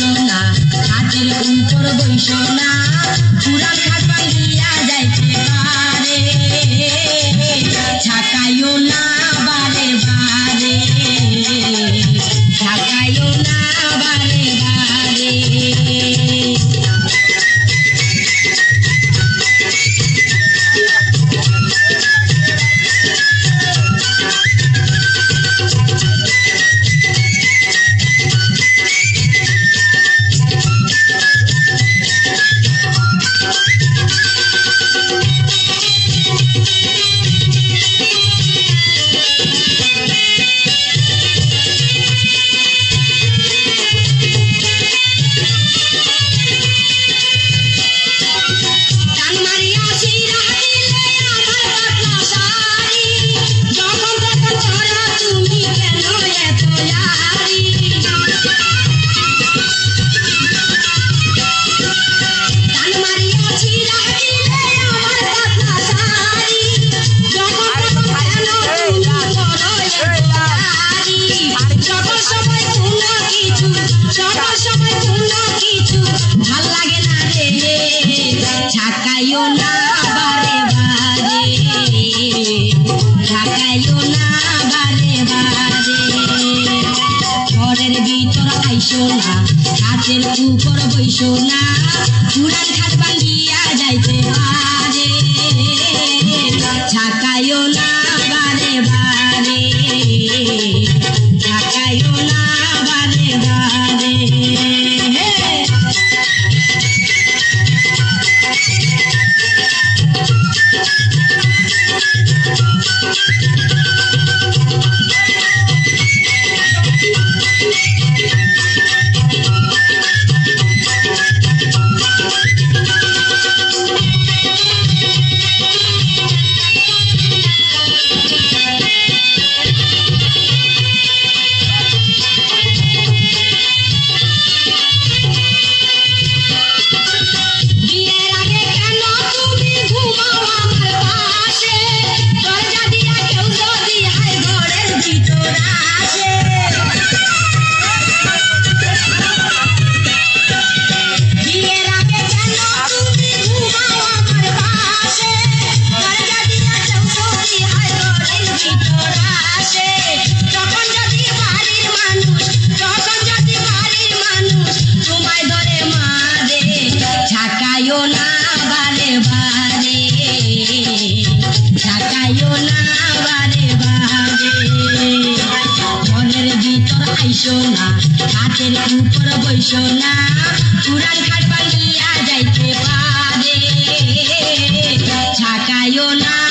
আইসো না হাতের উপর বইসো না পুরান খাট ভাঙ্গিয়া যাইতে পারে ঝাঁকাইও না বারে বারে ঝাঁকাইও না বারে বারে ঝাঁকাইও না বারে বারে ঝাঁকাইও না বারে বারে ঘরের ভিতর আইসো না হাতের উপর বইসো না পুরান খাট ভাঙ্গিয়া যাইতে পারে ঝাঁকাইও না বারে বারে ঝাঁকাইও না বারে বারে ঝাঁকাইও না বারে বারে ঝাঁকাইও না বারে বারে ঘরের ভিতর আইসো না হাতের উপর বইসো না পুরান খাট ভাঙ্গিয়া যাইতে পারে ঝাঁকাইও না